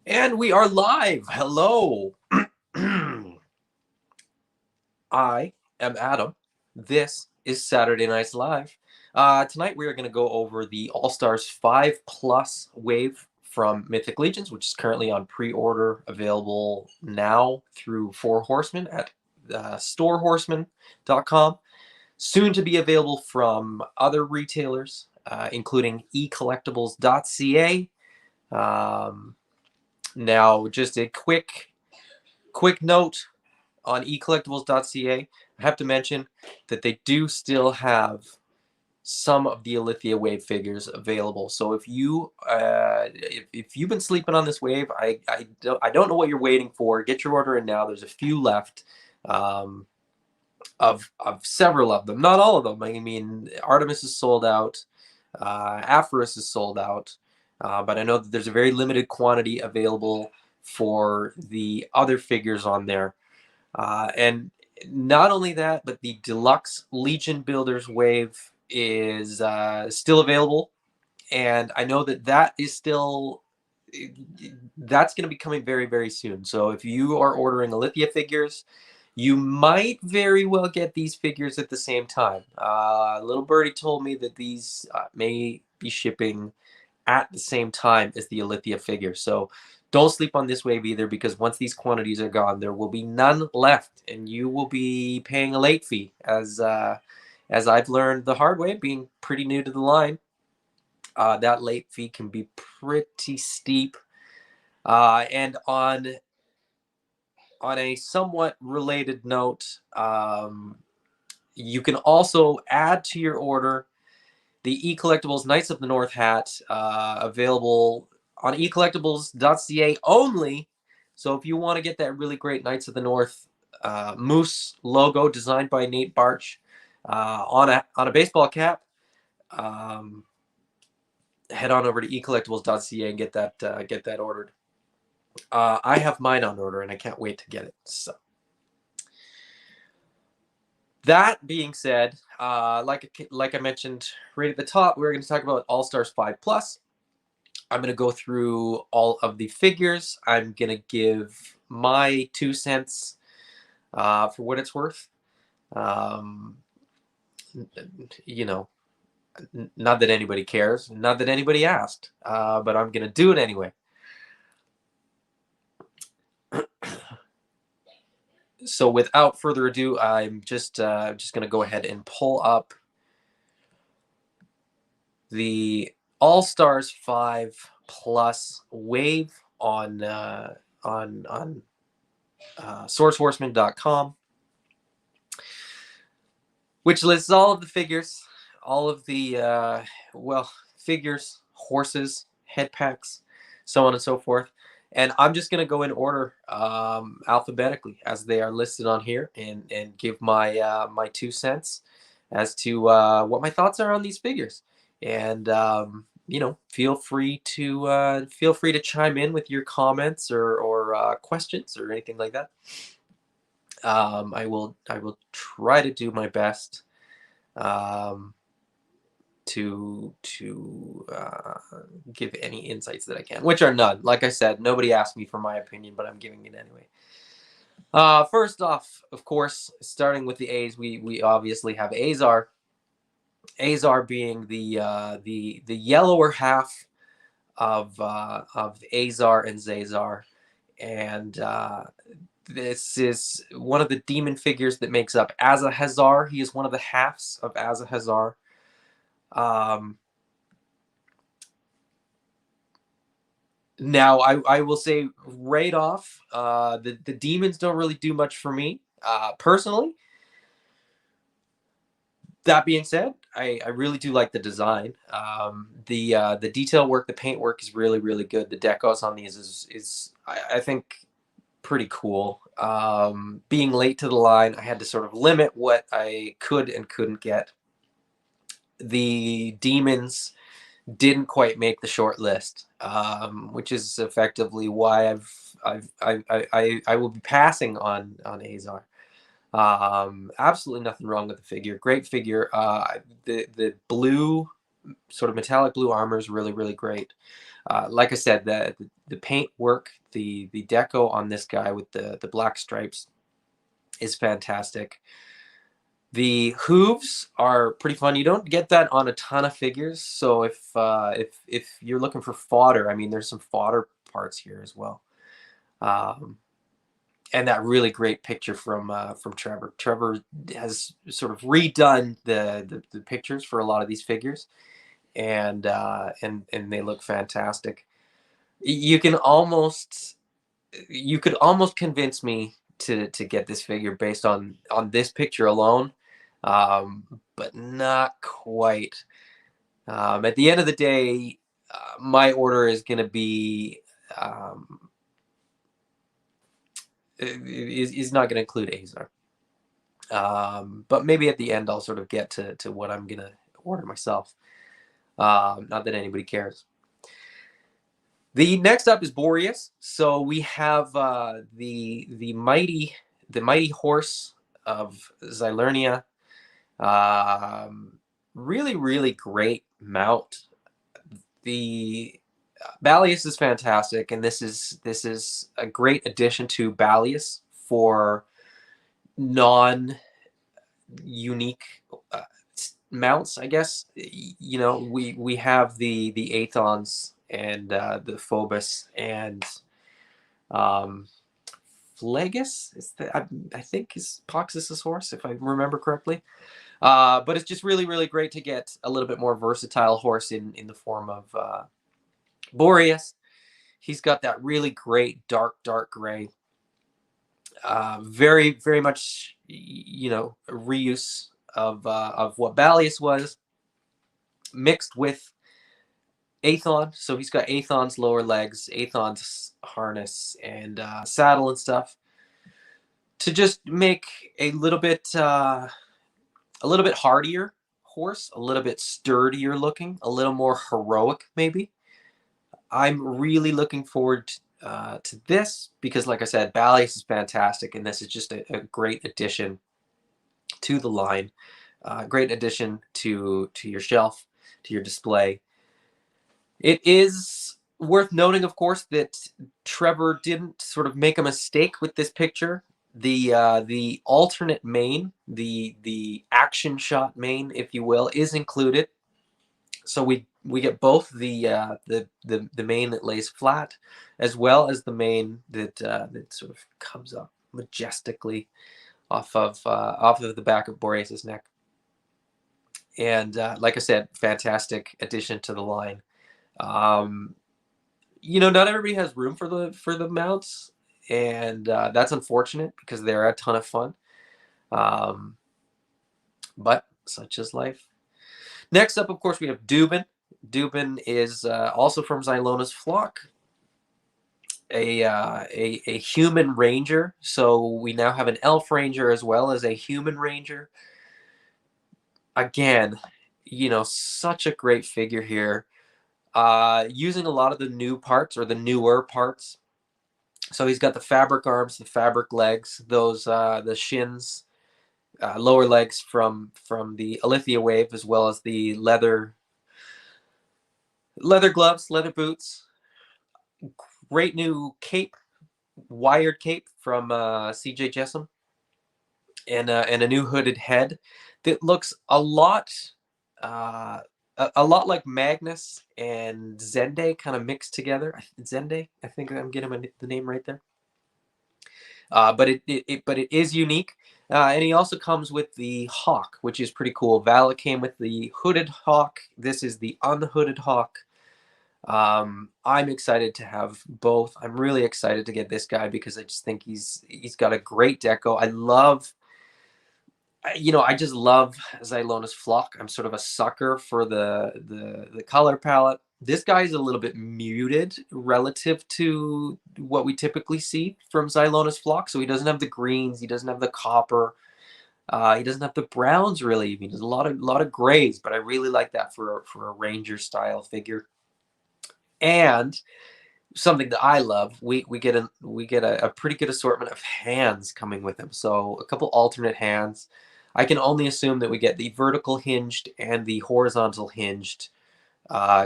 And we are live. Hello. I am Adam. This is Saturday Night's Live. Tonight we are going to go over the All Stars 5 Plus wave from Mythic Legions, which is currently on pre order, available now through Four Horsemen at storehorseman.com. Soon to be available from other retailers, including ecollectibles.ca. Um, Now, just a quick note on ecollectibles.ca. I have to mention that they do still have some of the Alithia wave figures available. So if you've been sleeping on this wave, I don't know what you're waiting for. Get your order in now. There's a few left. Um, of several of them, not all of them. I mean, Artemis is sold out, Aphorus is sold out, but I know that there's a very limited quantity available for the other figures on there. And not only that, but the deluxe Legion Builders wave is still available, and I know that that is still that's going to be coming very, very soon. So if you are ordering Alithia figures, you might very well get these figures at the same time. Little Birdie told me that these may be shipping at the same time as the Alithia figure. So don't sleep on this wave either, because once these quantities are gone, there will be none left, and you will be paying a late fee. As I've learned the hard way, being pretty new to the line, that late fee can be pretty steep. And on a somewhat related note, you can also add to your order the eCollectibles Knights of the North hat, available on ecollectibles.ca only. So if you want to get that really great Knights of the North moose logo designed by Nate Barch on a baseball cap, um, head on over to ecollectibles.ca and get that ordered. I have mine on order and I can't wait to get it. So that being said, like I mentioned right at the top, we're going to talk about All Stars 5 Plus. I'm going to go through all of the figures. I'm going to give my 2 cents for what it's worth. Um, you know, not that anybody cares, not that anybody asked, but I'm going to do it anyway. So without further ado, I'm just going to go ahead and pull up the All Stars 5 Plus wave on sourcehorseman.com, which lists all of the figures, all of the figures, horses, head packs, so on and so forth. And I'm just going to go in order alphabetically as they are listed on here, and give my 2 cents as to what my thoughts are on these figures. And feel free to chime in with your comments or questions or anything like that. I will try to do my best um, to give any insights that I can, which are none. Like I said, nobody asked me for my opinion, but I'm giving it anyway. First off, of course, starting with the A's, we obviously have Azar. Azar being the yellower half of Azar and Zazar, and this is one of the demon figures that makes up Azahazar. He is one of the halves of Azahazar. Now, I will say right off, the demons don't really do much for me personally. That being said, I really do like the design. The detail work, the paint work is really, really good. The decos on these is I think pretty cool. Being late to the line, I had to sort of limit what I could and couldn't get. The demons didn't quite make the short list, which is effectively why I will be passing on Azar. Absolutely nothing wrong with the figure. Great figure. The blue sort of metallic blue armor is really, really great. Like I said, the paint work, the deco on this guy with the black stripes is fantastic. The hooves are pretty fun. You don't get that on a ton of figures, so if you're looking for fodder, I mean, there's some fodder parts here as well. Um, and that really great picture from Trevor. Trevor has sort of redone the pictures for a lot of these figures, and they look fantastic. You can almost you could almost convince me to get this figure based on this picture alone, but not quite. At the end of the day, my order is going to be is not going to include Azar. But maybe at the end I'll sort of get to what I'm going to order myself. Not that anybody cares. The next up is Boreas. So we have the mighty horse of Xylernia. Really, really great mount. The Balius is fantastic, and this is a great addition to Balius for non unique uh, mounts, I guess. You know, we have the Aethons and the Phobos and um, Phlegus. I think is Poxus's horse, if I remember correctly. But it's just really, really great to get a little bit more versatile horse in the form of Boreas. He's got that really great dark gray. Very, very much, reuse of what Balius was mixed with Aethon. So he's got Aethon's lower legs, Aethon's harness, and saddle and stuff to just make a little bit hardier horse, a little bit sturdier looking, a little more heroic maybe. I'm really looking forward to this because, like I said, Balius is fantastic, and this is just a great addition to the line. Great addition to your shelf, to your display. It is worth noting, of course, that Trevor didn't sort of make a mistake with this picture. The alternate main, the action shot main, if you will, is included. So we get both the main that lays flat, as well as the main that sort of comes up majestically off of the back of Boreas's neck. And like I said, fantastic addition to the line. Um, not everybody has room for the mounts, and that's unfortunate because they're a ton of fun. Um, but such is life. Next up, of course, we have Dubin. Dubin is also from Xylona's flock, a human ranger. So we now have an elf ranger as well as a human ranger. Again, such a great figure here. Using a lot of the new parts or the newer parts. So he's got the fabric arms, the fabric legs, those the shins, lower legs from the Alithia wave, as well as the leather gloves, leather boots. Great new cape, wired cape from CJ Jessom, and a new hooded head that looks uh, a lot like Magnus and Zende kind of mixed together. Zende, I think I'm getting the name right there. But it is unique, and he also comes with the hawk, which is pretty cool. Vala came with the hooded hawk. This is the unhooded hawk. I'm excited to have both. I'm really excited to get this guy because I just think he's got a great deco. I just love Xylona's flock. I'm sort of a sucker for the color palette. This guy is a little bit muted relative to what we typically see from Xylona's flock. So he doesn't have the greens, he doesn't have the copper, he doesn't have the browns really. I mean, there's a lot of grays, but I really like that for a ranger style figure. And something that I love, we get a pretty good assortment of hands coming with him. So a couple alternate hands. I can only assume that we get the vertical hinged and the horizontal hinged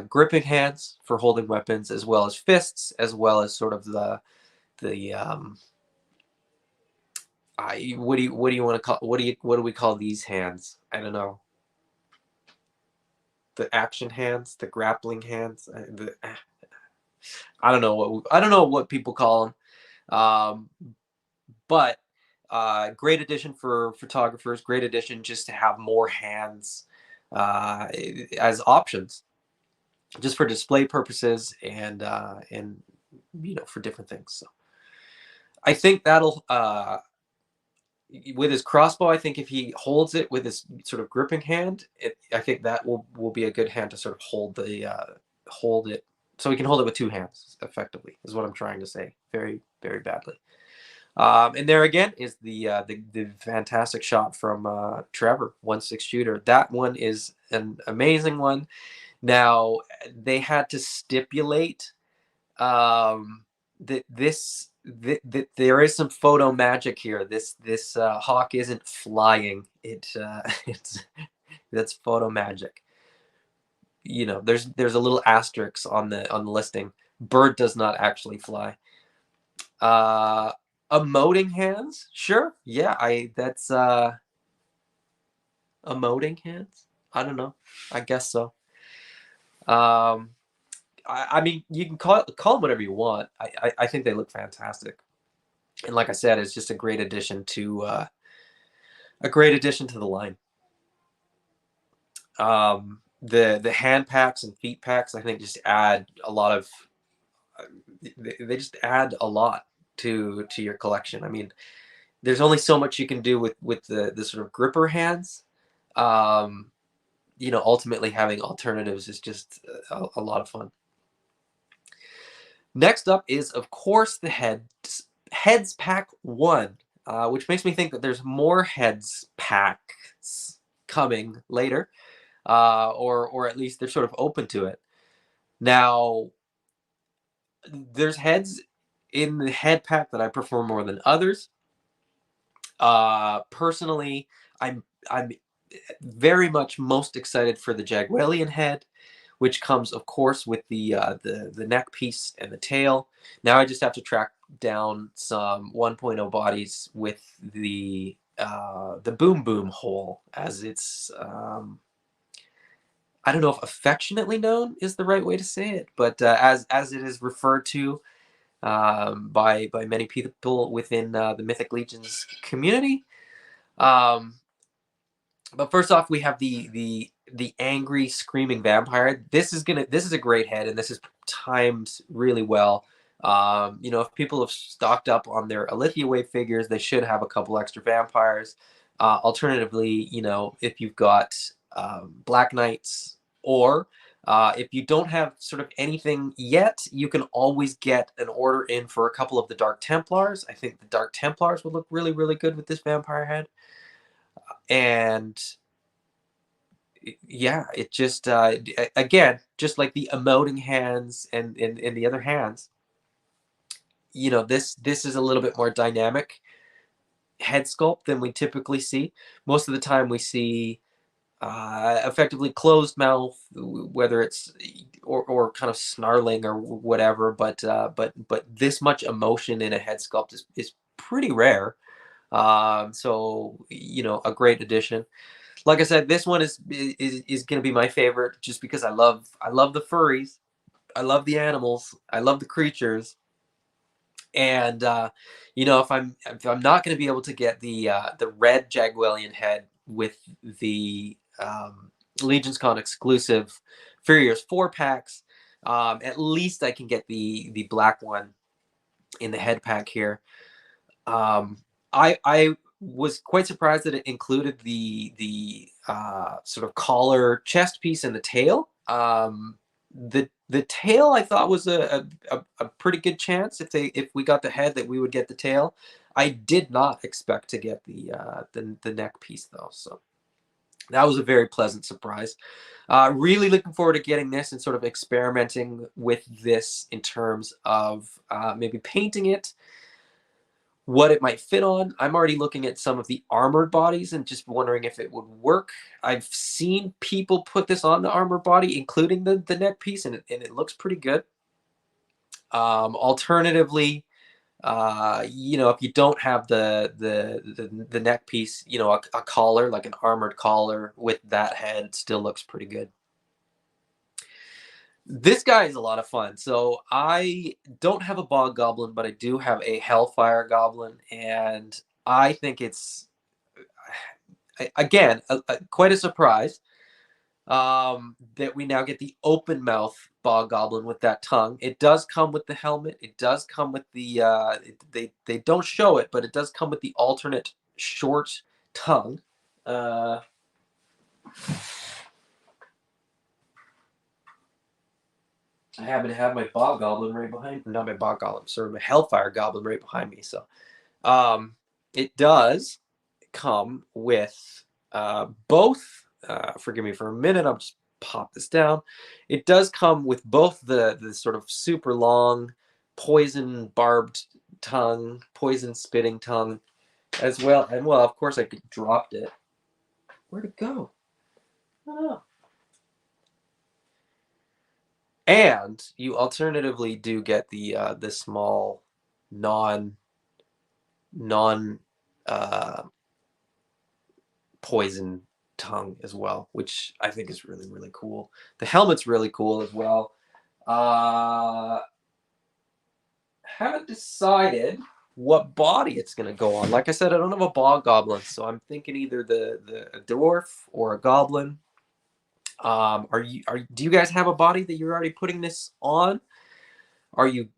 gripping hands for holding weapons, as well as fists, as well as sort of the what do you want to call what do we call these hands? I don't know. The action hands, the grappling hands. I don't know what people call them. But great addition for photographers. Great addition just to have more hands as options, just for display purposes and for different things. So I think that'll with his crossbow. I think if he holds it with his sort of gripping hand, I think that will be a good hand to sort of hold it. So he can hold it with two hands effectively, is what I'm trying to say. Very, very badly. And there again is the fantastic shot from Trevor, 1.6 shooter. That one is an amazing one. Now they had to stipulate that that there is some photo magic here. This hawk isn't flying. It's that's photo magic. There's a little asterisk on the listing. Bird does not actually fly. Uh, Emoting hands? Sure. Yeah, I that's emoting hands? I don't know. I guess so. Um I mean you can call them whatever you want. I think they look fantastic. And like I said, it's just a great addition to the line. The hand packs and feet packs I think just add a lot of they just add a lot to your collection. I mean, there's only so much you can do with the sort of gripper hands. Um, ultimately having alternatives is just a lot of fun. Next up is, of course, the heads pack one, which makes me think that there's more heads packs coming later, or at least they're sort of open to it. Now, there's heads in the head pack that I prefer more than others. Personally, I'm very much most excited for the Jaguelian head, which comes, of course, with the neck piece and the tail. Now I just have to track down some 1.0 bodies with the boom boom hole, as it's I don't know if affectionately known is the right way to say it, but as it is referred to by many people within the Mythic Legions community. Um, but first off, we have the angry screaming vampire. This is a great head, and this is timed really well. If people have stocked up on their Alithia Wave figures, they should have a couple extra vampires. Alternatively, if you've got Black Knights, or if you don't have sort of anything yet, you can always get an order in for a couple of the Dark Templars. I think the Dark Templars would look really, really good with this vampire head. And yeah, it just again, just like the emoting hands and in the other hands, this is a little bit more dynamic head sculpt than we typically see. Most of the time we see effectively closed mouth, whether it's or kind of snarling or whatever, but this much emotion in a head sculpt is pretty rare. So a great addition. Like I said, this one is going to be my favorite, just because I love the furries, I love the animals, I love the creatures, and if I'm not going to be able to get the red Jaguelian head with the Legions Con exclusive Furriers 4 packs, at least I can get the black one in the head pack here. I was quite surprised that it included the sort of collar chest piece and the tail. The tail I thought was a pretty good chance if we got the head that we would get the tail. I did not expect to get the neck piece though, so that was a very pleasant surprise. Really looking forward to getting this and sort of experimenting with this in terms of maybe painting it, what it might fit on. I'm already looking at some of the armored bodies and just wondering if it would work. I've seen people put this on the armored body, including the neck piece, and it looks pretty good. Alternatively, if you don't have the neck piece, a collar, like an armored collar with that head, still looks pretty good. This guy is a lot of fun. So I don't have a bog goblin, but I do have a hellfire goblin, and I think it's again quite a surprise that we now get the open mouth bog goblin with that tongue. It does come with the helmet. It does come with the they don't show it, but it does come with the alternate short tongue. Uh, I happen to have my bog goblin right behind, not my bog goblin, sorry, my hellfire goblin right behind me. So um, it does come with both. Forgive me for a minute. I'll just pop this down. It does come with both the sort of super long poison barbed tongue, poison spitting tongue, as well. And well, of course, I could dropped it. Where'd it go? Oh. And you alternatively do get the small non uh, poison tongue as well, which I think is really, really cool. The helmet's really cool as well. Uh, haven't decided what body it's gonna go on. Like I said, I don't have a bog goblin, so I'm thinking either the a dwarf or a goblin. Do you guys have a body that you're already putting this on? Are you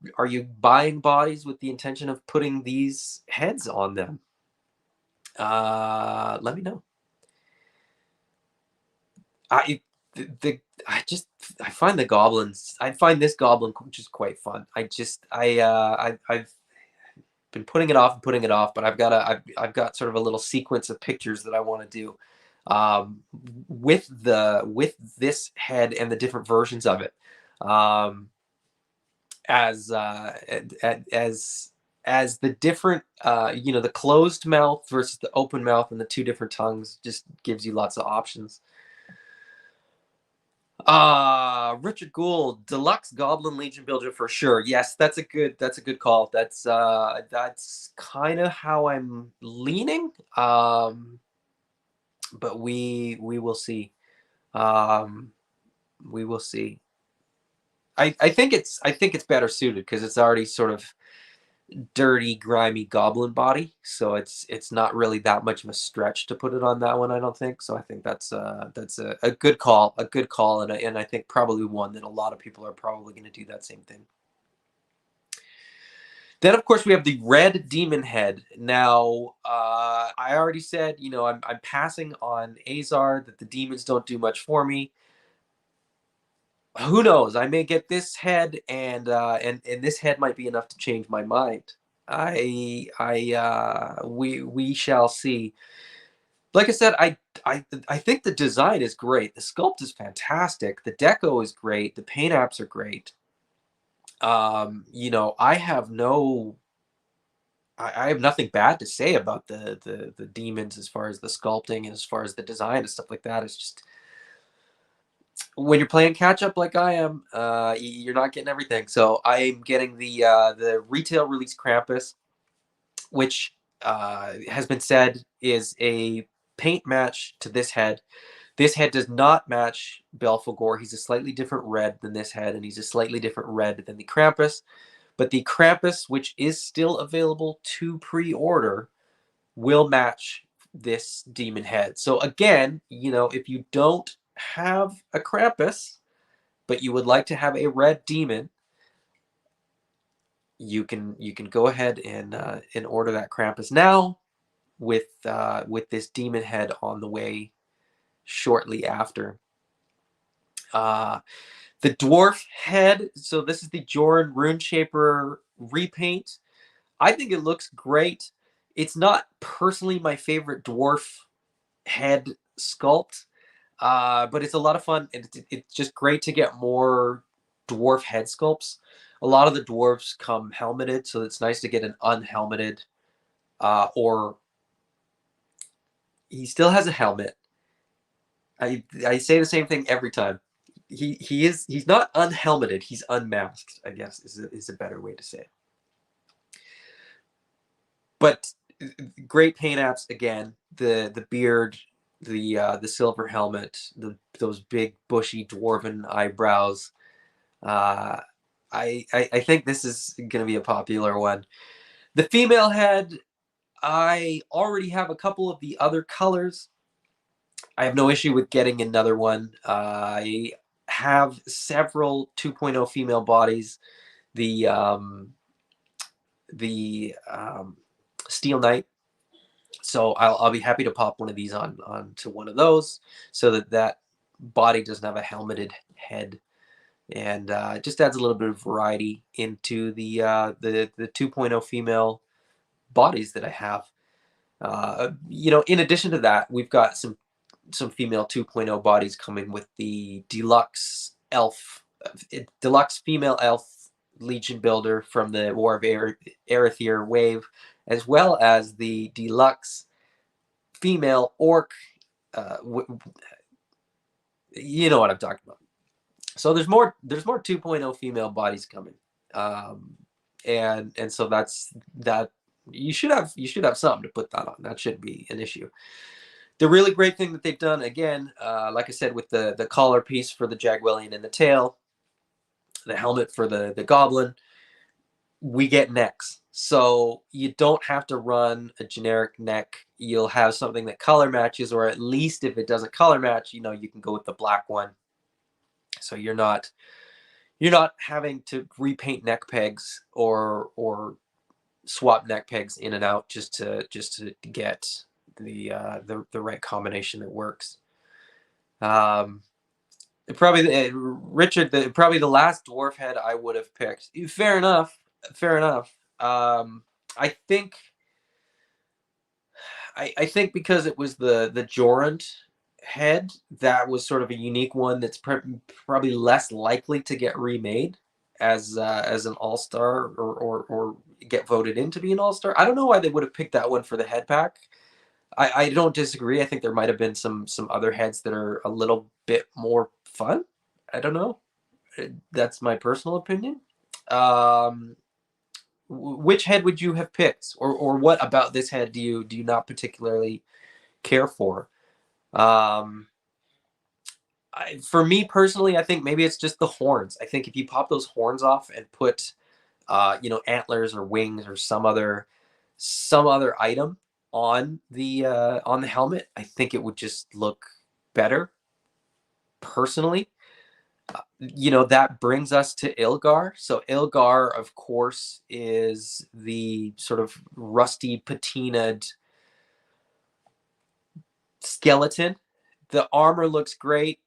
buying bodies with the intention of putting these heads on them? Let me know. I the I find the goblins. I find this goblin just quite fun. I've been putting it off and putting it off, but I've got sort of a little sequence of pictures that I want to do with this head and the different versions of it. Um, as as the different the closed mouth versus the open mouth and the two different tongues just gives you lots of options. Richard Gould, Deluxe Goblin Legion builder for sure. Yes, that's a good call. That's kind of how I'm leaning. But we will see. Um, we will see. I think it's better suited because it's already sort of dirty, grimy goblin body, so it's not really that much of a stretch to put it on that one, I don't think. So I think that's a good call, and I think probably one that a lot of people are probably going to do that same thing. Then, of course, we have the red demon head. Now, I already said, I'm passing on Azar, that the demons don't do much for me. Who knows? I may get this head, and this head might be enough to change my mind. We shall see. Like I said, I think the design is great. The sculpt is fantastic. The deco is great. The paint apps are great. I have I have nothing bad to say about the demons as far as the sculpting and as far as the design and stuff like that. It's just when you're playing catch up like I am, you're not getting everything. So I'm getting the retail release Krampus, which has been said is a paint match to this head. This head does not match Belphegor. He's a slightly different red than this head, and he's a slightly different red than the Krampus. But the Krampus, which is still available to pre-order, will match this demon head. So again, if you don't have a Krampus, but you would like to have a red demon, you can go ahead and order that Krampus now with this demon head on the way shortly after. Uh, the dwarf head. So this is the Joran Runeshaper repaint. I think it looks great. It's not personally my favorite dwarf head sculpt, but it's a lot of fun. It's just great to get more dwarf head sculpts. A lot of the dwarves come helmeted, so it's nice to get an unhelmeted or he still has a helmet. I say the same thing every time. He's not unhelmeted. He's unmasked, I guess is a better way to say it. But great paint apps again. The beard, the silver helmet, those big bushy dwarven eyebrows. Uh, I think this is going to be a popular one. The female head, I already have a couple of the other colors. I have no issue with getting another one. I have several 2.0 female bodies. The Steel Knight. So I'll be happy to pop one of these on to one of those, so that body doesn't have a helmeted head, and it just adds a little bit of variety into the 2.0 female bodies that I have. In addition to that, we've got some female 2.0 bodies coming with the deluxe female elf Legion builder from the War of Arethyr wave, as well as the deluxe female orc. You know what I'm talking about. So there's more 2.0 female bodies coming, and so that's that. You should have something to put that on. That shouldn't be an issue. The really great thing that they've done, again, like I said, with the collar piece for the Jagwellian and the tail, the helmet for the goblin, we get necks. So you don't have to run a generic neck. You'll have something that color matches, or at least if it doesn't color match, you can go with the black one. So you're not having to repaint neck pegs or swap neck pegs in and out just to get the right combination that works. Probably the last dwarf head I would have picked. Fair enough. I think because it was the Jorund head, that was sort of a unique one that's probably less likely to get remade as an all-star or get voted in to be an all-star. I don't know why they would have picked that one for the head pack. I don't disagree. I think there might have been some other heads that are a little bit more fun. I don't know. That's my personal opinion. Which head would you have picked, or what about this head do you not particularly care for? For me personally, I think maybe it's just the horns. I think if you pop those horns off and put antlers or wings or some other item on the helmet, I think it would just look better personally. That brings us to Ilgar. So Ilgar, of course, is the sort of rusty patinaed skeleton. The armor looks great.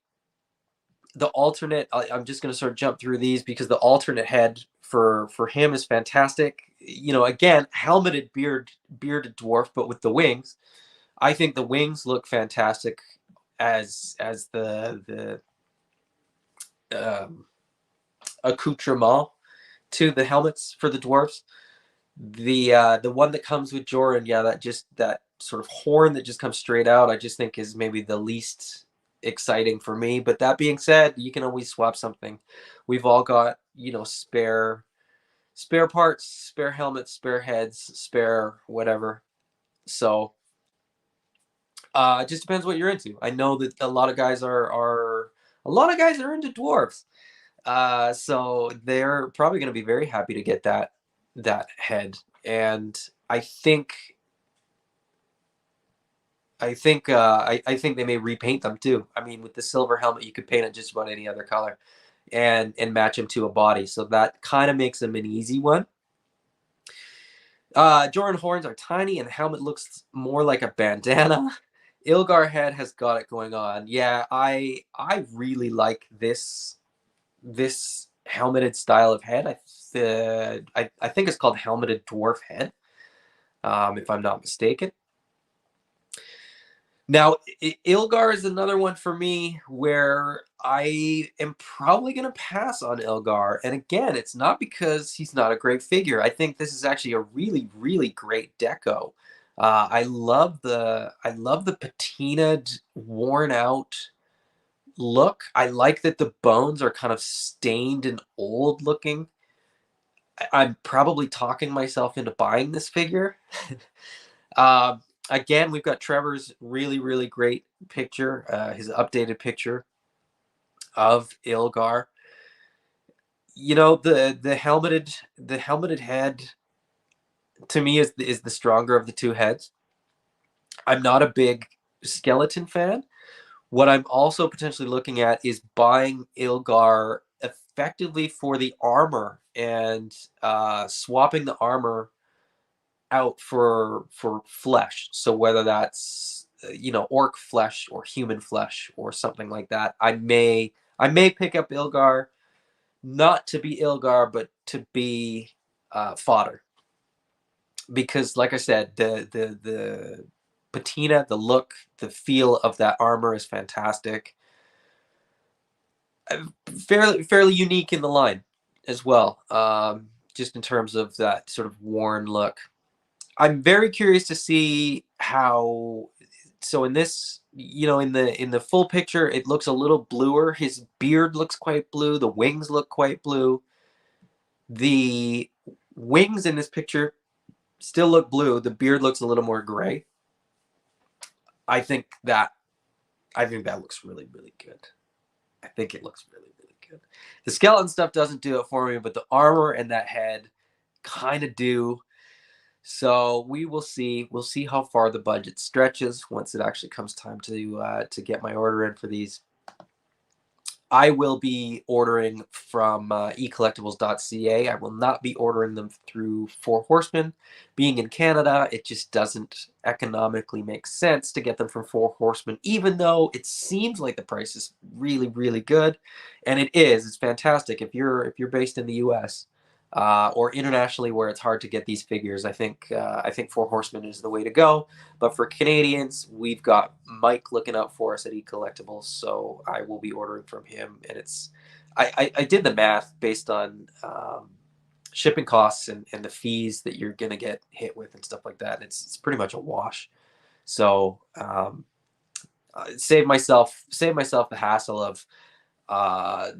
The alternate, I'm just going to sort of jump through these because the alternate head for him is fantastic. Again, helmeted bearded dwarf, but with the wings. I think the wings look fantastic as the accoutrement to the helmets for the dwarves. The one that comes with Jorund, that sort of horn that just comes straight out, I just think is maybe the least exciting for me. But that being said, you can always swap something. We've all got spare parts, spare helmets, spare heads, spare whatever. So it just depends what you're into. I know that a lot of guys are into dwarves. So they're probably going to be very happy to get that head. And I think I think they may repaint them too. I mean, with the silver helmet, you could paint it just about any other color and match him to a body. So that kind of makes him an easy one. Jordan horns are tiny and the helmet looks more like a bandana. Ilgar head has got it going on. Yeah, I really like this helmeted style of head. I think it's called helmeted dwarf head, if I'm not mistaken. Now, Ilgar is another one for me where I am probably going to pass on Ilgar. And again, it's not because he's not a great figure. I think this is actually a really, really great deco. I love the patinaed, worn out look. I like that the bones are kind of stained and old looking. I'm probably talking myself into buying this figure. uh, Again, we've got Trevor's really, really great picture, his updated picture of Ilgar. You know, the helmeted head to me is the stronger of the two heads. I'm not a big skeleton fan. What I'm also potentially looking at is buying Ilgar effectively for the armor and swapping the armor out for flesh. So whether that's orc flesh or human flesh or something like that, I may pick up Ilgar, not to be Ilgar, but to be fodder. Because, like I said, the patina, the look, the feel of that armor is fantastic. Fairly unique in the line as well, just in terms of that sort of worn look. I'm very curious to see how. So in this, in the full picture, it looks a little bluer. His beard looks quite blue. The wings look quite blue. The wings in this picture still look blue. The beard looks a little more gray. I think that I think that looks really, really good. I think it looks really, really good. The skeleton stuff doesn't do it for me, but the armor and that head kind of do. So we will see. We'll see how far the budget stretches once it actually comes time to get my order in for these. I will be ordering from ecollectibles.ca. I will not be ordering them through Four Horsemen. Being in Canada, it just doesn't economically make sense to get them from Four Horsemen, even though it seems like the price is really, really good, and it is. It's fantastic if you're based in the U.S. Or internationally where it's hard to get these figures. I think Four Horsemen is the way to go. But for Canadians, we've got Mike looking out for us at eCollectibles, so I will be ordering from him. And I did the math based on shipping costs and the fees that you're gonna get hit with and stuff like that. And it's pretty much a wash. So save myself the hassle of uh,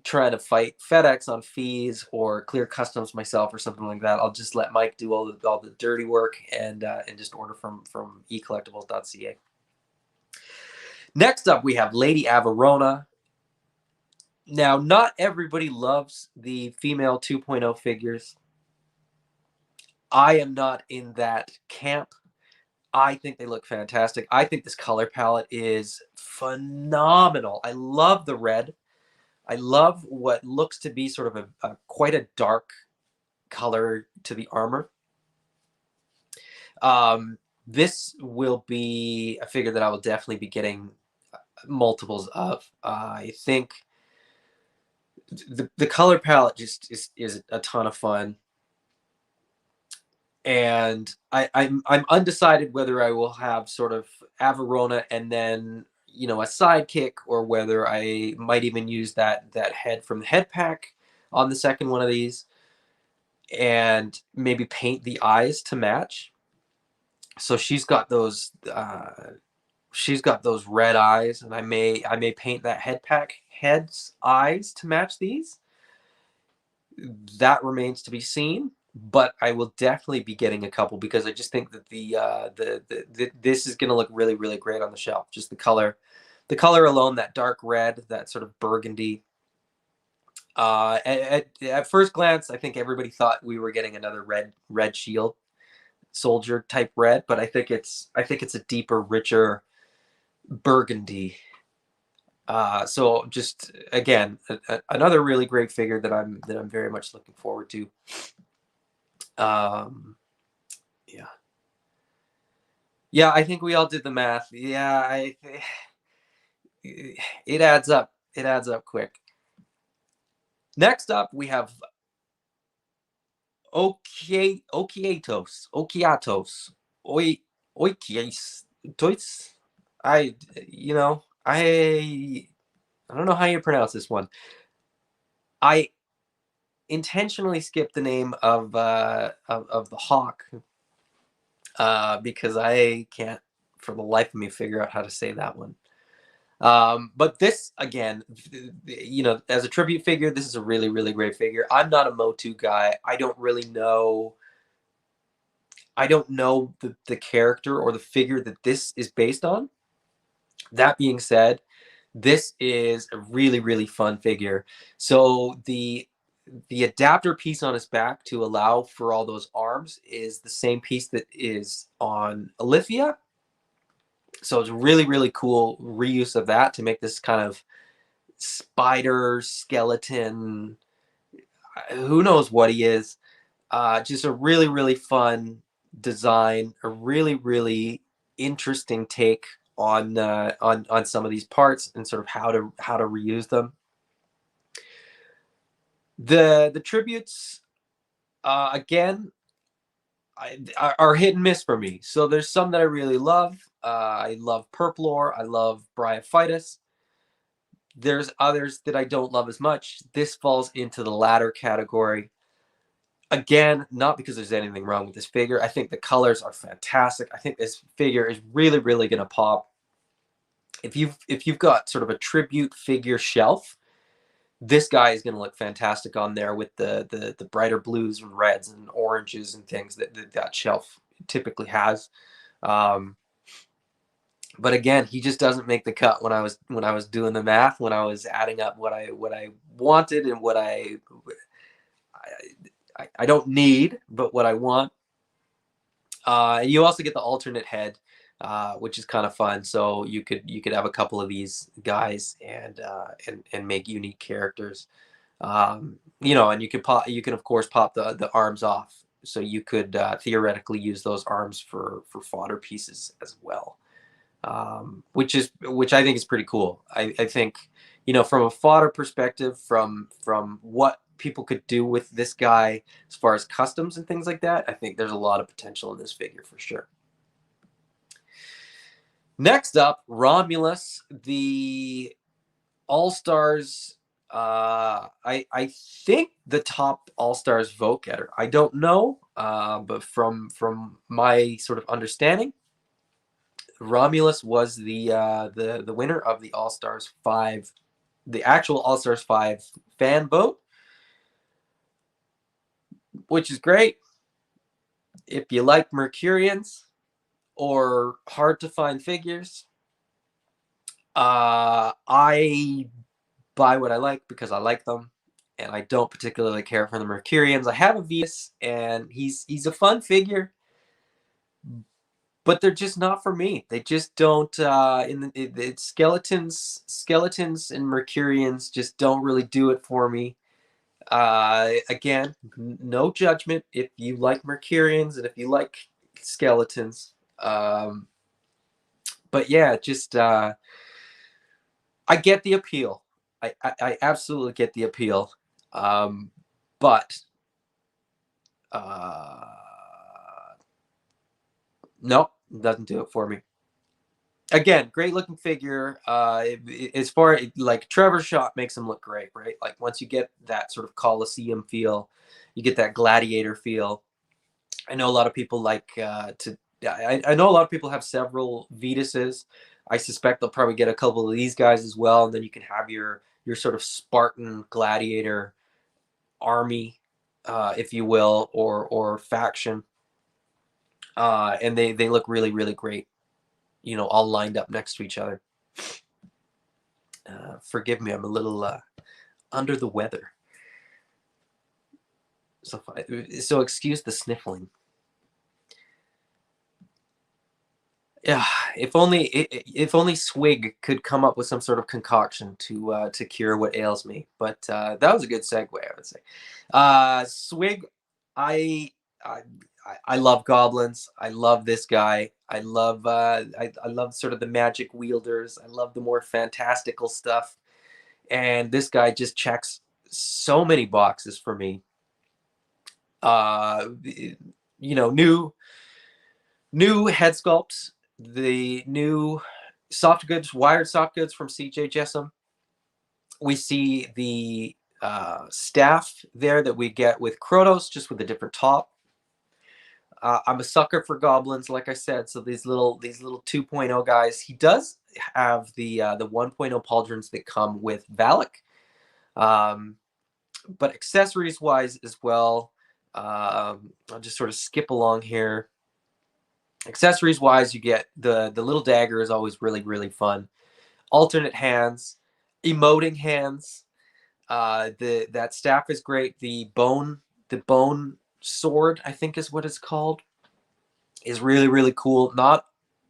trying to fight FedEx on fees or clear customs myself or something like that. I'll just let Mike do all the dirty work and just order from ecollectibles.ca. Next up, we have Lady Averona. Now, not everybody loves the female 2.0 figures. I am not in that camp. I think they look fantastic. I think this color palette is phenomenal. I love the red. I love what looks to be sort of a quite a dark color to the armor. This will be a figure that I will definitely be getting multiples of. I think the color palette just is a ton of fun, and I'm undecided whether I will have sort of Averona and then a sidekick, or whether I might even use that head from the head pack on the second one of these, and maybe paint the eyes to match. So she's got those red eyes, and I may paint that head's eyes to match these. That remains to be seen, but I will definitely be getting a couple because I just think that this is going to look really, really great on the shelf. Just the color alone, that dark red, that sort of burgundy. At first glance, I think everybody thought we were getting another red shield soldier type red, but I think it's a deeper, richer burgundy. So just again, another really great figure that I'm very much looking forward to. Um, yeah, yeah, I think we all did the math. Yeah, it adds up. It adds up quick. Next up, we have Okiatos, Oikies, Toits. I, you know, I I don't know how you pronounce this one. I intentionally skipped the name of the hawk because I can't for the life of me figure out how to say that one. But this again, as a tribute figure, this is a really, really great figure. I'm not a Motu guy. I don't really know. I don't know the character or the figure that this is based on. That being said, this is a really, really fun figure. So the adapter piece on his back to allow for all those arms is the same piece that is on Olivia. So it's really, really cool reuse of that to make this kind of spider skeleton. Who knows what he is? Just a really, really fun design. A really, really interesting take on some of these parts and sort of how to reuse them. The tributes again are hit and miss for me. So there's some that I really love. I love Purplore. I love Bryophytus. There's others that I don't love as much. This falls into the latter category. Again, not because there's anything wrong with this figure. I think the colors are fantastic. I think this figure is really, really going to pop. If you've got sort of a tribute figure shelf, this guy is going to look fantastic on there with the brighter blues and reds and oranges and things that shelf typically has. Um, but again, he just doesn't make the cut when I was doing the math, when I was adding up what I wanted and what I don't need, but what I want. You also get the alternate head, which is kind of fun. So you could have a couple of these guys and make unique characters. And you can of course pop the arms off. So you could theoretically use those arms for fodder pieces as well, which I think is pretty cool. I think from a fodder perspective, from what people could do with this guy as far as customs and things like that, I think there's a lot of potential in this figure for sure. Next up, Romulus, the All-Stars. I think the top All-Stars vote getter. I don't know, but from my sort of understanding, Romulus was the winner of the All-Stars 5, the actual All-Stars 5 fan vote, which is great. If you like Mercurians or hard to find figures, I buy what I like because I like them, and I don't particularly care for the Mercurians. I have a Venus, and he's a fun figure, but they're just not for me. They just don't. Skeletons and Mercurians just don't really do it for me. Again, no judgment if you like Mercurians and if you like skeletons. But yeah, just I get the appeal. I absolutely get the appeal. But no, doesn't do it for me. Again, great looking figure. As far as like Trevor's shot makes him look great, right? Like once you get that sort of Colosseum feel, you get that gladiator feel. I know a lot of people like to. I know a lot of people have several Vetuses. I suspect they'll probably get a couple of these guys as well, and then you can have your sort of Spartan gladiator army, if you will, or faction, and they look really, really great. All lined up next to each other. Forgive me, I'm a little under the weather, so excuse the sniffling. Yeah, if only Swig could come up with some sort of concoction to cure what ails me. But that was a good segue, I would say. Swig, I, I I love goblins. I love this guy. I love sort of the magic wielders. I love the more fantastical stuff. And this guy just checks so many boxes for me. Uh, new head sculpts, the new soft goods, wired soft goods from CJ Jessom. We see the staff there that we get with Kronos, just with a different top. I'm a sucker for goblins, like I said. So these little 2.0 guys. He does have the 1.0 pauldrons that come with Valak, um, but accessories wise as well. I'll just sort of skip along here. Accessories wise, you get the little dagger is always really fun. Alternate hands, emoting hands. That staff is great. The bone sword, I think is what it's called, is really cool. Not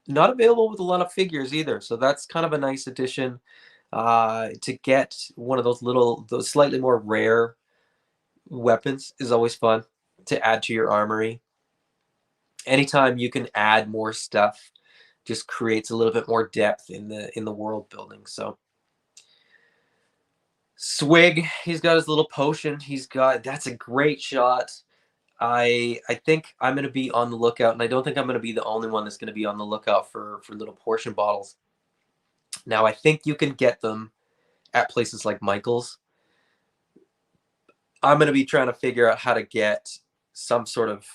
available with a lot of figures either, so that's kind of a nice addition. To get one of those slightly more rare weapons is always fun to add to your armory. Anytime you can add more stuff, just creates a little bit more depth in the world building. So Swig, he's got his little potion. That's a great shot. I think I'm gonna be on the lookout, and I don't think I'm gonna be the only one that's gonna be on the lookout for little portion bottles. Now I think you can get them at places like Michael's. I'm gonna be trying to figure out how to get some sort of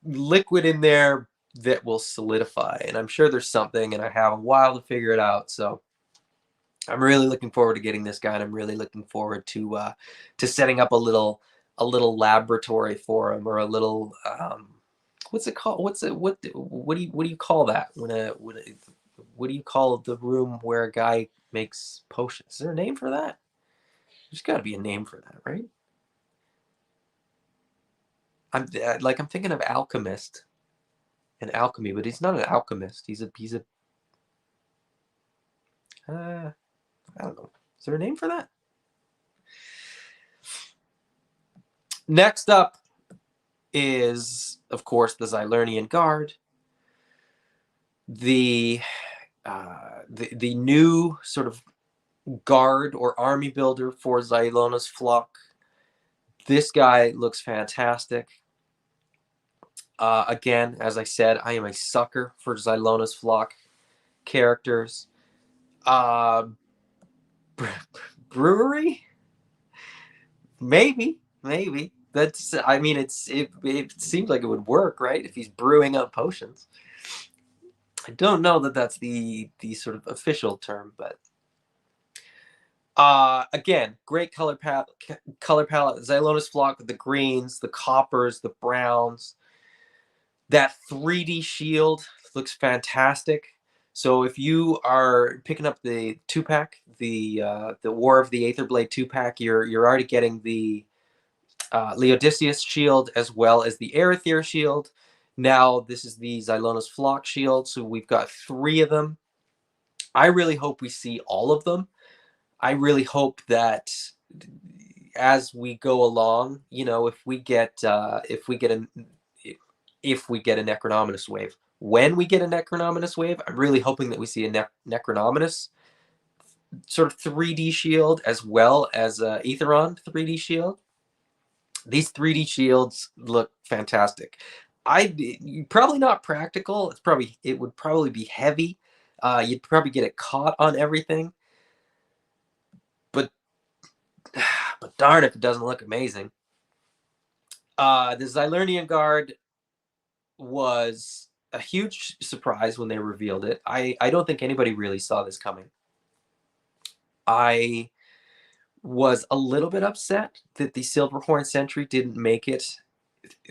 liquid in there that will solidify, and I'm sure there's something, and I have a while to figure it out. So I'm really looking forward to getting this guy, and I'm really looking forward to setting up a little laboratory for him, or a little what's it called? What do you call that what do you call the room where a guy makes potions? Is there a name for that? There's got to be a name for that, right? I'm thinking of alchemist and alchemy, but he's not an alchemist. He's a I don't know. Is there a name for that? Next up is, of course, the Xylernian Guard. The new sort of guard or army builder for Xylona's flock. This guy looks fantastic. Again, as I said, I am a sucker for Xylona's flock characters. Brewery? Maybe. That's. I mean, it seems like it would work, right? If he's brewing up potions. I don't know that that's the sort of official term, but again, great color palette. Xylona's flock with the greens, the coppers, the browns. That 3D shield looks fantastic. So if you are picking up the 2-pack, the War of the Aetherblade 2-pack, you're already getting the Leodicius shield as well as the Arethyr shield. Now this is the Xylona's flock shield, so we've got 3 of them. I really hope we see all of them. I really hope that as we go along, if we get a Necronominus wave, when we get a Necronominus wave, I'm really hoping that we see a Necronominus sort of 3D shield as well as a Aetheron 3D shield. These 3D shields look fantastic. Probably not practical. It would probably be heavy. You'd probably get it caught on everything. But darn if it doesn't look amazing. The Xylernian Guard was a huge surprise when they revealed it. I don't think anybody really saw this coming. I was a little bit upset that the Silverhorn Sentry didn't make it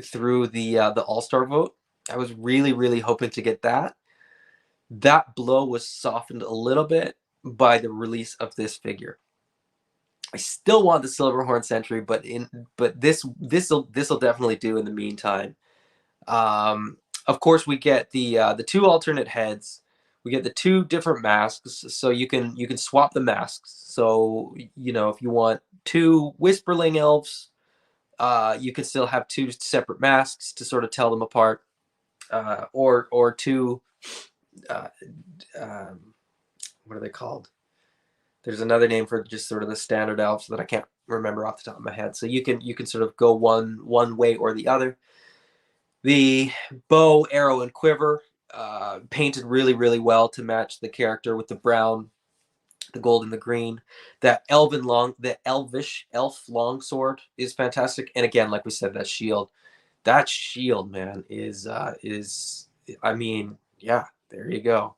through the All-Star vote. I was really hoping to get that. That blow was softened a little bit by the release of this figure. I still want the Silverhorn Sentry, but this'll definitely do in the meantime. Of course, we get the 2 alternate heads. We get the 2 different masks, so you can swap the masks. So if you want 2 Whisperling elves, you can still have 2 separate masks to sort of tell them apart, or 2. What are they called? There's another name for just sort of the standard elves that I can't remember off the top of my head. So you can sort of go one way or the other. The bow, arrow, and quiver painted really well to match the character with the brown the gold and the green. The elvish elf longsword is fantastic. And again, like we said, that shield, man, is I mean, yeah, there you go.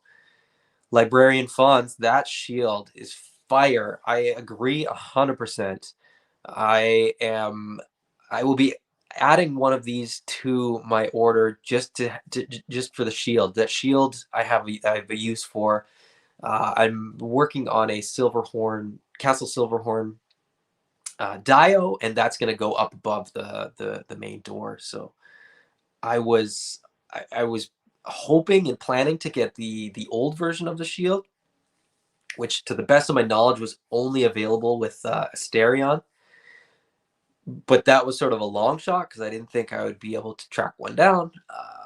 Librarian Funds, that shield is fire. I agree 100%. I am I will be adding one of these to my order just for the shield. That shield I have a use for. I'm working on a Silverhorn Castle Silverhorn dio, and that's going to go up above the main door. So I was hoping and planning to get the old version of the shield, which to the best of my knowledge was only available with Asterion. But that was sort of a long shot because I didn't think I would be able to track one down.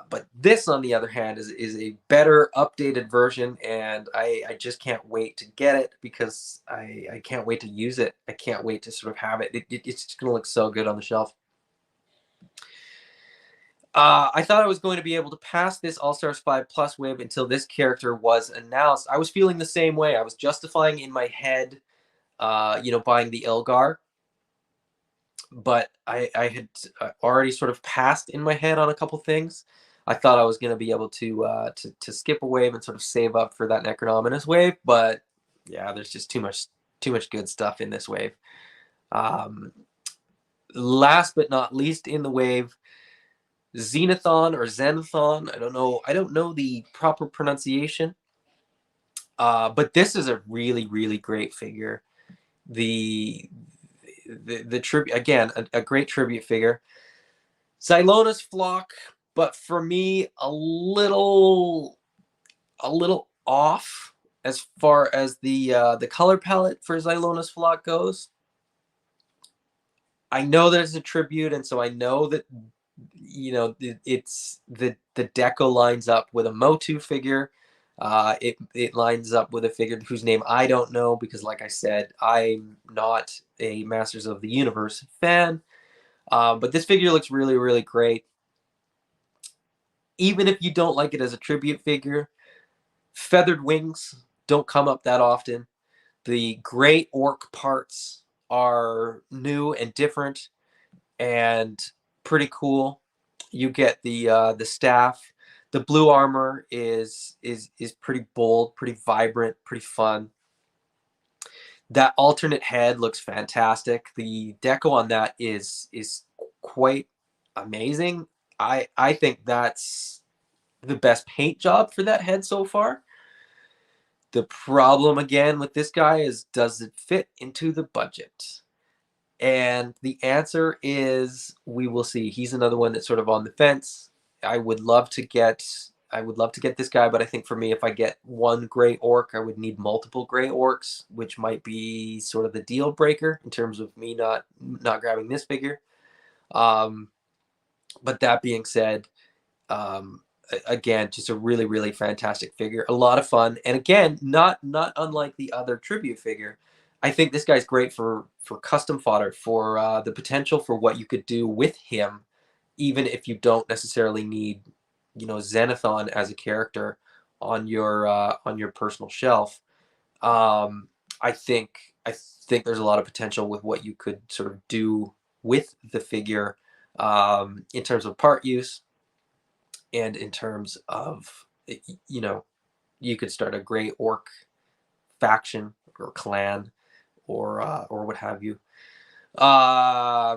But this, on the other hand, is a better updated version, and I just can't wait to get it because I can't wait to use it. I can't wait to sort of have it. It's just going to look so good on the shelf. I thought I was going to be able to pass this All Stars 5 Plus wave until this character was announced. I was feeling the same way. I was justifying in my head, buying the Ilgar, but I had already sort of passed in my head on a couple things. I thought I was going to be able to skip a wave and sort of save up for that Necronominus wave, but yeah, there's just too much good stuff in this wave. Last but not least in the wave, Xenothon or Xenothon. I don't know the proper pronunciation. But this is a really, really great figure. The tribute again, a great tribute figure. Xylona's flock, but for me, a little off as far as the color palette for Xylona's flock goes. I know that it's a tribute, and so I know that it's the deco lines up with a Motu figure. It lines up with a figure whose name I don't know because, like I said, I'm not a Masters of the Universe fan. But this figure looks really, really great. Even if you don't like it as a tribute figure, feathered wings don't come up that often. The gray orc parts are new and different and pretty cool. You get the staff. The blue armor is pretty bold, pretty vibrant, pretty fun. That alternate head looks fantastic. The deco on that is quite amazing. I think that's the best paint job for that head so far. The problem again with this guy is, does it fit into the budget? And the answer is we will see. He's another one that's sort of on the fence. I would love to get this guy, but I think for me, if I get one gray orc, I would need multiple gray orcs, which might be sort of the deal breaker in terms of me not grabbing this figure. But that being said, again, just a really, really fantastic figure. A lot of fun. And again, not unlike the other tribute figure. I think this guy's great for custom fodder, for the potential for what you could do with him, even if you don't necessarily need, Xenothon as a character on your personal shelf. I think there's a lot of potential with what you could sort of do with the figure in terms of part use and in terms of, you could start a gray orc faction or clan or what have you.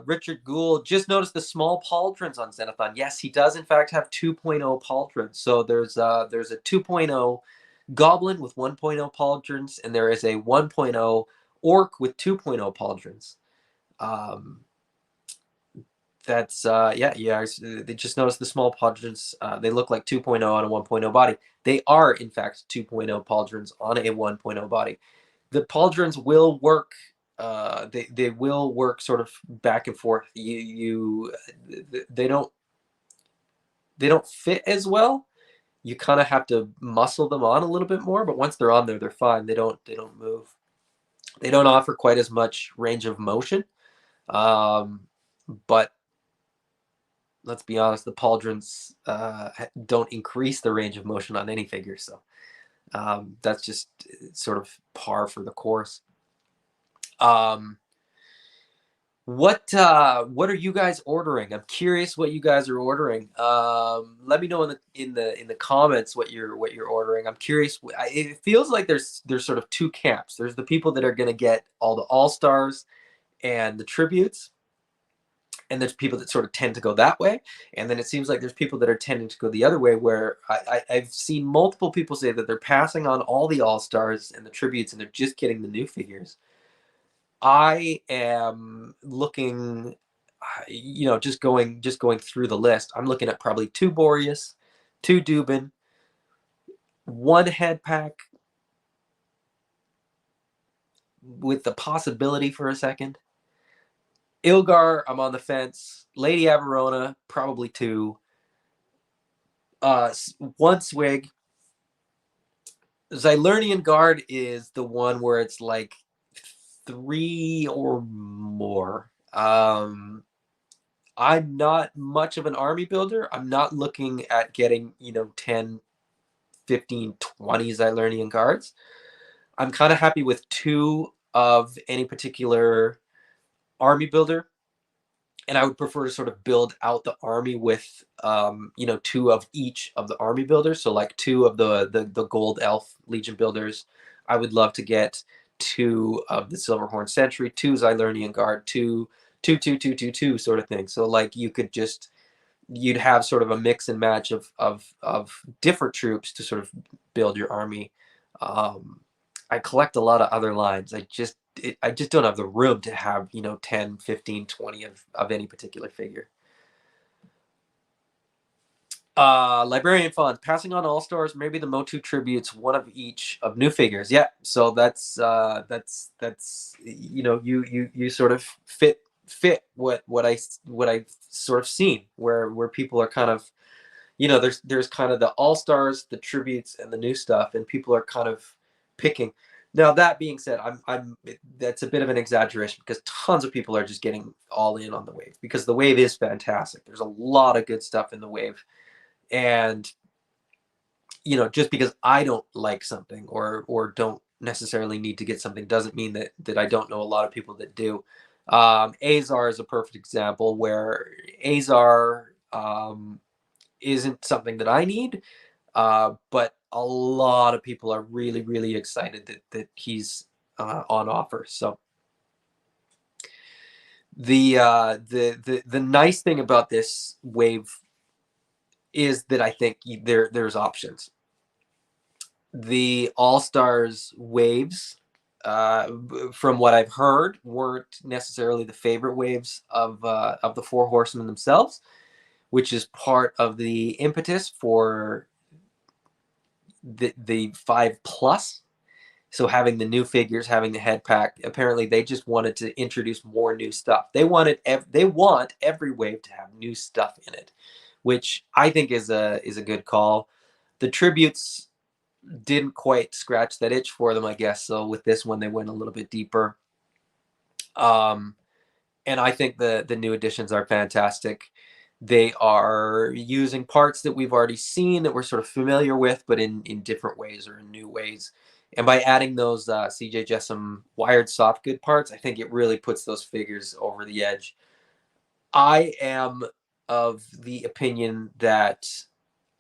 Richard Gould just noticed the small pauldrons on Xenothon. Yes, he does in fact have 2.0 pauldrons. So there's a 2.0 goblin with 1.0 pauldrons, and there is a 1.0 orc with 2.0 pauldrons. That's they just noticed the small pauldrons. They look like 2.0 on a 1.0 body. They are in fact 2.0 pauldrons on a 1.0 body. The pauldrons will work. They will work sort of back and forth. They don't fit as well. You kind of have to muscle them on a little bit more, but once they're on there, they're fine. They don't move. They don't offer quite as much range of motion, but let's be honest, the pauldrons don't increase the range of motion on any figure. So That's just sort of par for the course. Um, what are you guys ordering? I'm curious what you guys are ordering. Let me know in the comments what you're ordering. I'm curious. It feels like there's sort of two camps. There's the people that are going to get all the all stars and the tributes, and there's people that sort of tend to go that way. And then it seems like there's people that are tending to go the other way, where I've seen multiple people say that they're passing on all the all stars and the tributes, and they're just getting the new figures. I am looking, just going through the list. I'm looking at probably two Boreas, two Dubin, one head pack with the possibility for a second. Ilgar, I'm on the fence. Lady Averona, probably two. One Swig. Xylernian Guard is the one where it's like three or more. I'm not much of an army builder. I'm not looking at getting, 10, 15, 20 Xylernian Guards. I'm kind of happy with two of any particular army builder, and I would prefer to sort of build out the army with, two of each of the army builders. So like two of the gold elf legion builders. I would love to get two of the Silverhorn Sentry, two Xylernian Guard, two sort of thing. So like you'd have sort of a mix and match of different troops to sort of build your army. I collect a lot of other lines. I just don't have the room to have 10, 15, 20 of any particular figure. Librarian Fund, passing on all stars, maybe the Motu tributes, one of each of new figures. Yeah, so that's you sort of fit what I've sort of seen, where people are kind of, there's kind of the all stars, the tributes, and the new stuff, and people are kind of picking. Now that being said, I'm that's a bit of an exaggeration, because tons of people are just getting all in on the wave, because the wave is fantastic. There's a lot of good stuff in the wave, and just because I don't like something, or don't necessarily need to get something, doesn't mean that I don't know a lot of people that do. Azar is a perfect example, where Azar isn't something that I need, but a lot of people are really, really excited that he's on offer. So the nice thing about this wave is that I think there's options. The All Stars waves, from what I've heard, weren't necessarily the favorite waves of the Four Horsemen themselves, which is part of the impetus for the 5+. So having the new figures, having the head pack, apparently they just wanted to introduce more new stuff. They want every wave to have new stuff in it, which I think is a good call. The tributes didn't quite scratch that itch for them, I guess. So with this one, they went a little bit deeper. And I think the new additions are fantastic. They are using parts that we've already seen, that we're sort of familiar with, but in different ways, or in new ways. And by adding those CJ Jessam wired soft good parts, I think it really puts those figures over the edge. I am of the opinion that,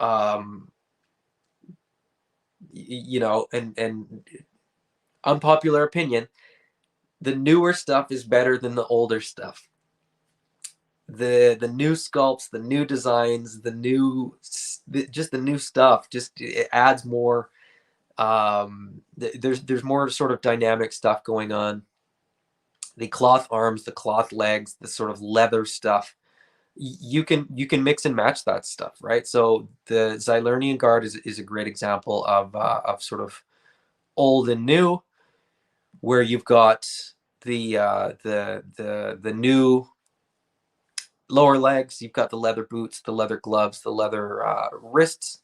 and unpopular opinion, the newer stuff is better than the older stuff. The new sculpts, the new designs, the new stuff, just it adds more. There's more sort of dynamic stuff going on. The cloth arms, the cloth legs, the sort of leather stuff. You can mix and match that stuff, right? So the Xylernian Guard is a great example of sort of old and new, where you've got the new lower legs, you've got the leather boots, the leather gloves, the leather wrists,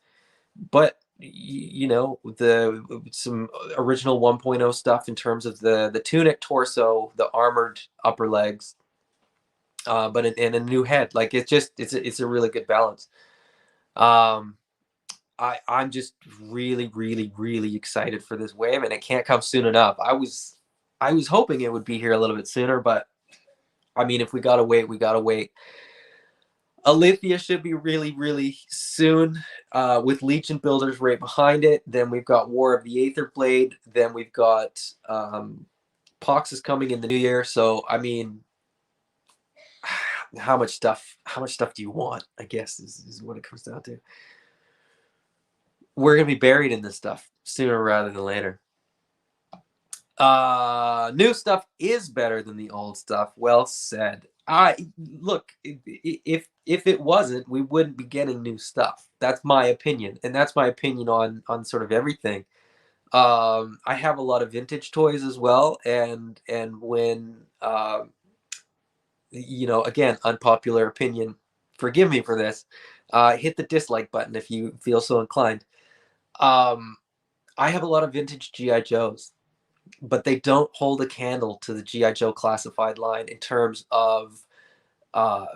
but the some original 1.0 stuff in terms of the tunic torso, the armored upper legs, but in a new head. Like it's a really good balance. I'm just really, really, really excited for this wave, and it can't come soon enough. I was hoping it would be here a little bit sooner, but I mean, if we gotta wait, we gotta wait. Alithia should be really, really soon, with Legion Builders right behind it. Then we've got War of the Aether Blade. Then we've got Pox is coming in the new year. So I mean, how much stuff? How much stuff do you want? I guess is what it comes down to. We're gonna be buried in this stuff sooner rather than later. New stuff is better than the old stuff. Well said. I look, if it wasn't, we wouldn't be getting new stuff. That's my opinion, and that's my opinion on sort of everything. I have a lot of vintage toys as well, and when you know, again, unpopular opinion. Forgive me for this. Hit the dislike button if you feel so inclined. Um, I have a lot of vintage GI Joes, but they don't hold a candle to the GI Joe classified line in terms of uh,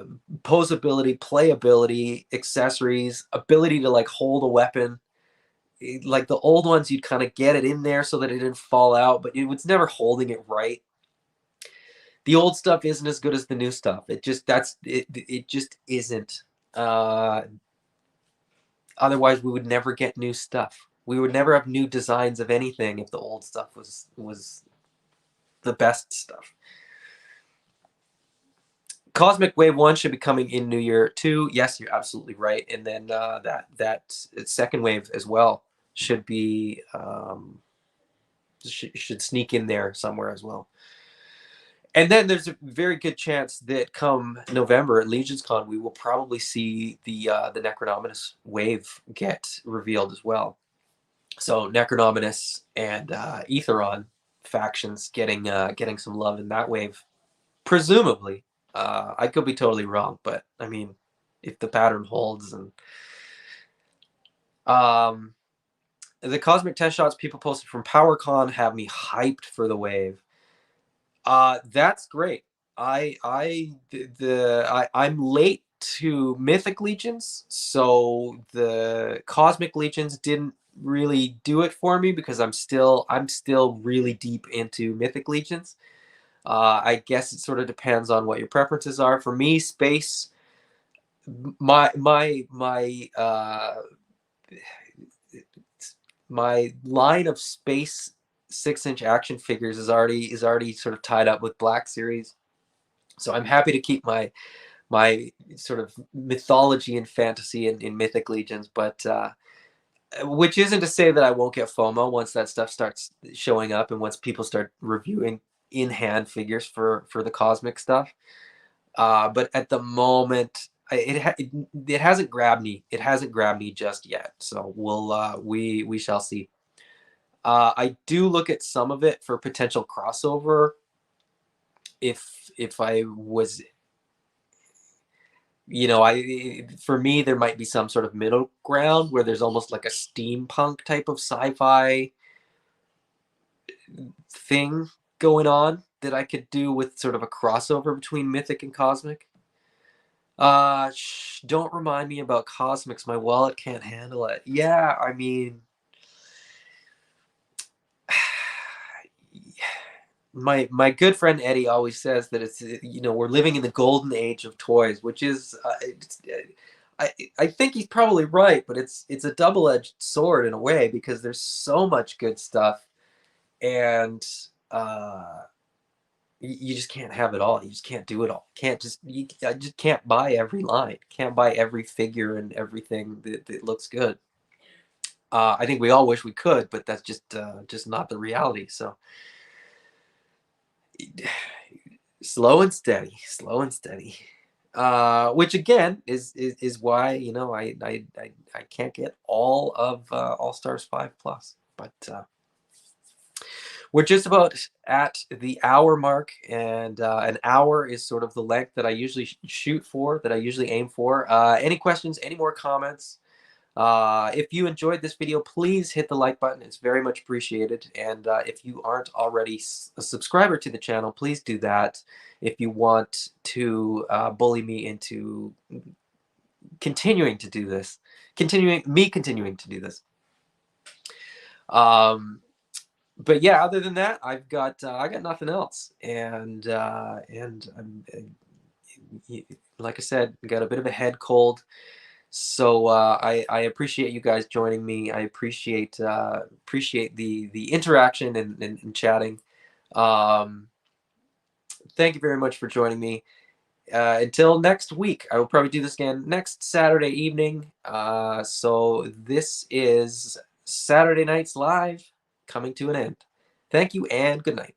posability, playability, accessories, ability to like hold a weapon. Like the old ones, you'd kind of get it in there so that it didn't fall out, but it was never holding it right. The old stuff isn't as good as the new stuff. It just that's it. It just isn't. Uh, Otherwise, we would never get new stuff. We would never have new designs of anything if the old stuff was the best stuff. Cosmic Wave 1 should be coming in New Year 2. Yes, you're absolutely right. And then that second wave as well should be should sneak in there somewhere as well. And then there's a very good chance that come November at Legions Con, we will probably see the Necronominus wave get revealed as well. So Necronominus and Aetheron factions getting some love in that wave, presumably. I could be totally wrong, but I mean, if the pattern holds, and the cosmic test shots people posted from PowerCon have me hyped for the wave. That's great. I'm late to Mythic Legions, so the Cosmic Legions didn't really do it for me because I'm still really deep into Mythic Legions. I guess it sort of depends on what your preferences are. For me, space, my line of space 6-inch action figures is already sort of tied up with Black Series, so I'm happy to keep my sort of mythology and fantasy in Mythic Legions, but which isn't to say that I won't get FOMO once that stuff starts showing up and once people start reviewing in-hand figures for the cosmic stuff. But at the moment, it hasn't grabbed me. It hasn't grabbed me just yet. So we shall see. I do look at some of it for potential crossover. If I was, you know, for me there might be some sort of middle ground where there's almost like a steampunk type of sci-fi thing going on that I could do with sort of a crossover between Mythic and Cosmic. Don't remind me about Cosmics. My wallet can't handle it. Yeah, I mean, my good friend Eddie always says that it's, you know, we're living in the golden age of toys, which is I think he's probably right, but it's a double-edged sword in a way because there's so much good stuff, and you just can't have it all. You just can't do it all. I just can't buy every line. Can't buy every figure and everything that looks good. I think we all wish we could, but that's just not the reality. So slow and steady, slow and steady. Which again is why, you know, I can't get all of All Stars 5 Plus, but we're just about at the hour mark, and an hour is sort of the length that I usually shoot for, that I usually aim for. Any questions, any more comments? If you enjoyed this video, please hit the like button. It's very much appreciated. And if you aren't already a subscriber to the channel, please do that if you want to bully me into continuing to do this, continuing to do this. But yeah, other than that, I got nothing else, and I'm, like I said, got a bit of a head cold. So I appreciate you guys joining me. I appreciate the interaction and chatting. Um, Thank you very much for joining me. Until next week, I will probably do this again next Saturday evening. So this is Saturday Nights Live coming to an end. Thank you and good night.